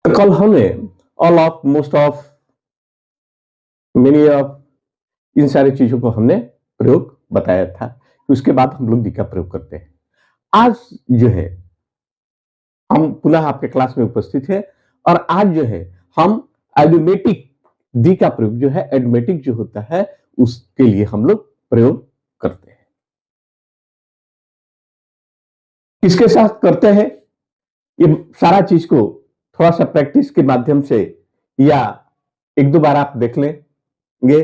कल हमने all of most of many of इन सारी चीजों को हमने प्रयोग बताया था। उसके बाद हम लोग दी का प्रयोग करते हैं। आज जो है हम पुनः आपके क्लास में उपस्थित है और आज जो है हम एडोमेटिक दी का प्रयोग जो है एडोमेटिक जो होता है उसके लिए हम लोग प्रयोग करते हैं। किसके साथ करते हैं ये सारा चीज को थोड़ा सा प्रैक्टिस के माध्यम से या एक दो बार आप देख लेंगे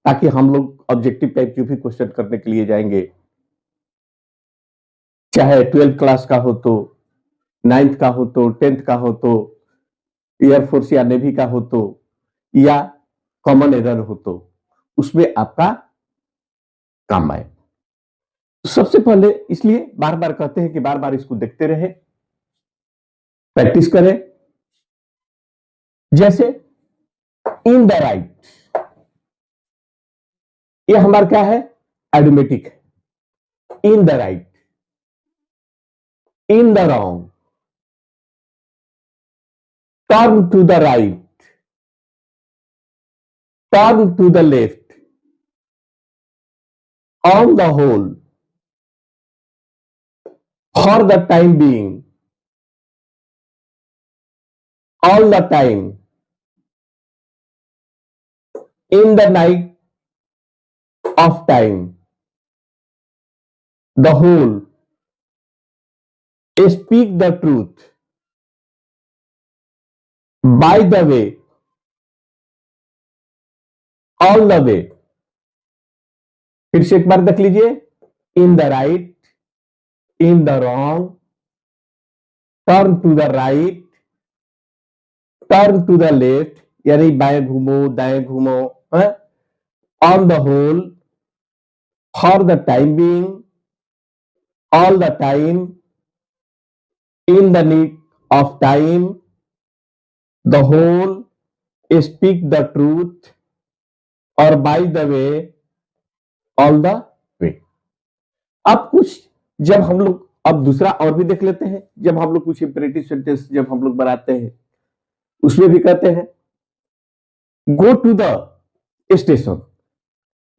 ताकि हम लोग ऑब्जेक्टिव टाइप जो भी क्वेश्चन करने के लिए जाएंगे, चाहे 12th क्लास का हो तो, 9th का हो तो, 10th का हो तो, एयरफोर्स या नेवी का हो तो, या कॉमन एरर हो तो उसमें आपका काम आए। सबसे पहले इसलिए बार बार कहते हैं कि बार बार इसको देखते रहे, प्रैक्टिस करें। जैसे इन द राइट, ये हमारा क्या है? एडोमेटिक है। In the right, in the wrong, turn to the right, turn to the left, on the whole, for the time being, all the time, in the night of time, the whole, speak the truth, by the way, all the way। फिर से एक बार देख लीजिए, in the right, in the wrong, turn to the right, turn to the left, यानी बाएं घूमो दाएं घूमो, on the whole, for the time being, all the time, in the need of time, the whole, speak the truth, और by the way, all the way. अब कुछ जब हम लोग अब दूसरा और भी देख लेते हैं, जब हम लोग कुछ इंपेरेटिव सेंटेंस जब हम लोग बनाते हैं उसमें भी कहते हैं गो टू द स्टेशन।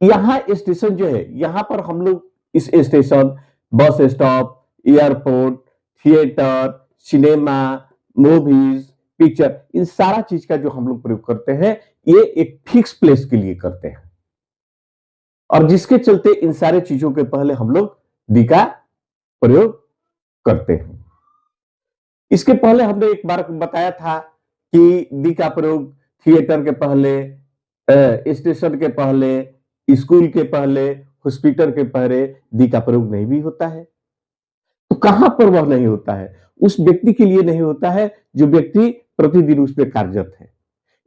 यहां स्टेशन जो है, यहां पर हम लोग इस station, bus stop, airport, theatre, cinema, movies, picture, इन सारा चीज का जो हम लोग प्रयोग करते हैं ये एक फिक्स प्लेस के लिए करते हैं और जिसके चलते इन सारे चीजों के पहले हम लोग दी का प्रयोग करते हैं। इसके पहले हमने एक बार बताया था कि दी का प्रयोग थिएटर के पहले, स्टेशन के पहले, स्कूल के पहले, हॉस्पिटल के पहले दी का प्रयोग नहीं भी होता है। तो कहां पर वह नहीं होता है? उस व्यक्ति के लिए नहीं होता है जो व्यक्ति प्रतिदिन उस पर कार्यरत है।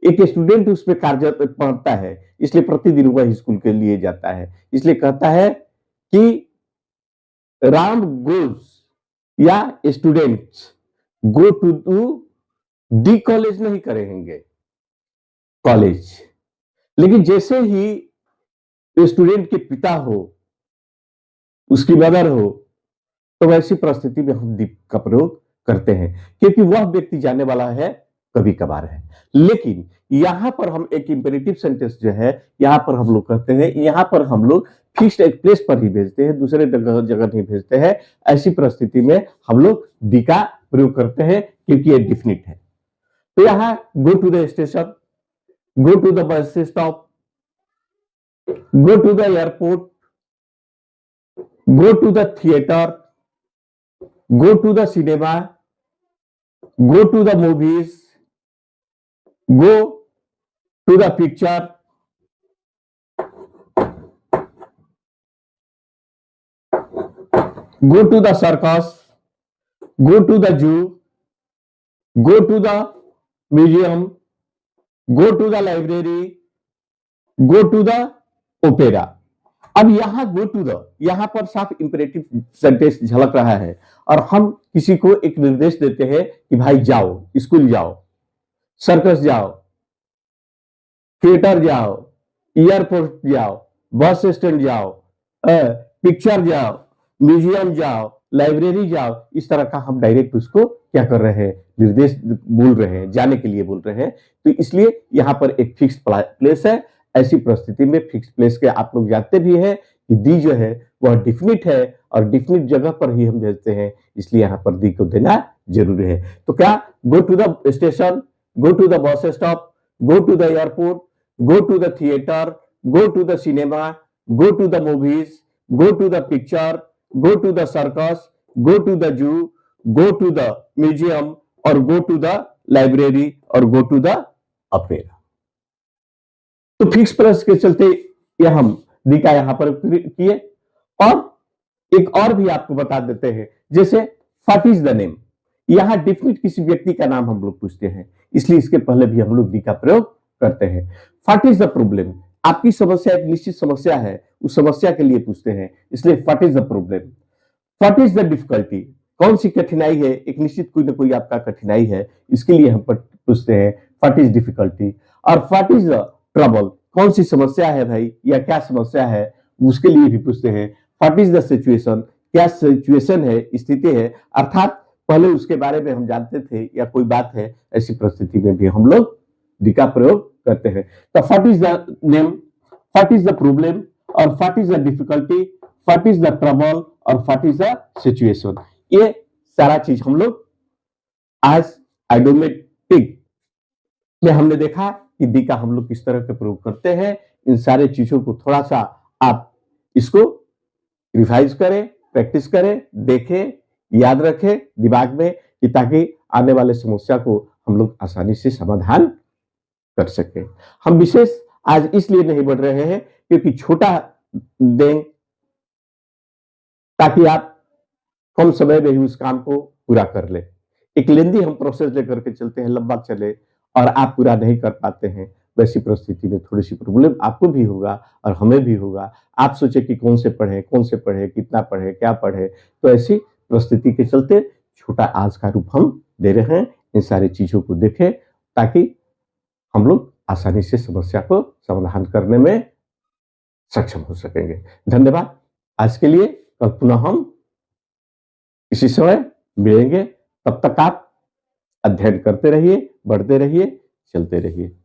एक स्टूडेंट उस पर कार्यरत पढ़ता है, इसलिए प्रतिदिन वह स्कूल के लिए जाता है। इसलिए कहता है कि राम गोज या students go to the college नहीं करेंगे कॉलेज। लेकिन जैसे ही स्टूडेंट के पिता हो, उसकी मदर हो, तो वैसी परिस्थिति में हम दी का प्रयोग करते हैं क्योंकि वह व्यक्ति जाने वाला है कभी कभार है। लेकिन यहां पर हम एक इंपेरेटिव सेंटेंस जो है यहां पर हम लोग कहते हैं, यहां पर हम लोग फिक्स्ड एक प्लेस पर ही भेजते हैं, दूसरे जगह नहीं भेजते हैं। ऐसी परिस्थिति में हम लोग दी का प्रयोग करते हैं क्योंकि ये डिफिनिट है। तो यहां go to the station, go to the bus stop, go to the airport, go to the theatre, go to the cinema, go to the movies, go to the picture, go to the circus, go to the zoo, go to the museum, go to the library, go to the opera। अब यहां go to the, यहां पर साफ imperative sentence झलक रहा है और हम किसी को एक निर्देश देते हैं कि भाई जाओ, स्कूल जाओ, सर्कस जाओ, थिएटर जाओ, एयरपोर्ट जाओ, बस स्टैंड जाओ, पिक्चर जाओ, म्यूजियम जाओ, लाइब्रेरी जाओ, इस तरह का हम डायरेक्ट उसको क्या कर रहे हैं, निर्देश बोल रहे हैं, जाने के लिए बोल रहे हैं। तो इसलिए यहाँ पर एक फिक्स प्लेस है। ऐसी परिस्थिति में फिक्स प्लेस के आप लोग जानते भी हैं कि दी जो है वह डिफिनिट है और डिफिनिट जगह पर ही हम भेजते हैं, इसलिए यहाँ पर दी को देना जरूरी है। तो क्या, go to the station, go to the bus stop, go to the airport, go to the theater, go to the cinema, go to the movies, go to the picture, go to the circus, go to the zoo, go to the museum और go to the library और go to the opera। तो fix plus के चलते यह हम दी का यहां पर किए। और एक और भी आपको बता देते हैं, जैसे व्हाट इज द नेम, यहां डिफिनिट किसी व्यक्ति का नाम हम लोग पूछते हैं, इसलिए इसके पहले भी हम लोग दी का प्रयोग करते हैं। व्हाट इज द प्रॉब्लम, आपकी समस्या एक निश्चित समस्या है, उस समस्या के लिए पूछते हैं, इसलिए what is the problem. What is the difficulty, कौन सी कठिनाई है, एक निश्चित कोई ना कोई आपका कठिनाई है, इसके लिए हम पूछते हैं व्हाट इज डिफिकल्टी। और व्हाट इज द ट्रबल, कौन सी समस्या है भाई, या क्या समस्या है, उसके लिए भी पूछते हैं। व्हाट इज द सिचुएशन, क्या सिचुएशन है, स्थिति है, अर्थात पहले उसके बारे में हम जानते थे या कोई बात है, ऐसी परिस्थिति में भी हम लोग दी का प्रयोग करते हैं। तो what is the name, what is the problem और what is the difficulty, what is the trouble और व्हाट इज द सिचुएशन, ये सारा चीज हम लोग आज आइडियोमेटिक में हमने देखा कि दी का हम लोग किस तरह के प्रयोग करते हैं। इन सारे चीजों को थोड़ा सा आप इसको रिवाइज करें, प्रैक्टिस करें, देखें, याद रखें दिमाग में, कि ताकि आने वाले समस्या को हम लोग आसानी से समाधान कर सके। हम विशेष आज इसलिए नहीं बढ़ रहे हैं क्योंकि छोटा दें, ताकि आप कम समय में ही उस काम को पूरा कर ले। एक लेंदी हम प्रोसेस लेकर के चलते हैं, लंबा चले और आप पूरा नहीं कर पाते हैं, वैसी परिस्थिति में थोड़ी सी प्रॉब्लम आपको भी होगा और हमें भी होगा। आप सोचे कि कौन से पढ़े, कितना पढ़े, क्या पढ़े, तो ऐसी परिस्थिति के चलते छोटा आज का रूप हम दे रहे हैं। इन सारी चीजों को देखें ताकि हम लोग आसानी से समस्या को समाधान करने में सक्षम हो सकेंगे। धन्यवाद आज के लिए। कल पुनः हम इसी समय मिलेंगे, तब तक आप अध्ययन करते रहिए, बढ़ते रहिए, चलते रहिए।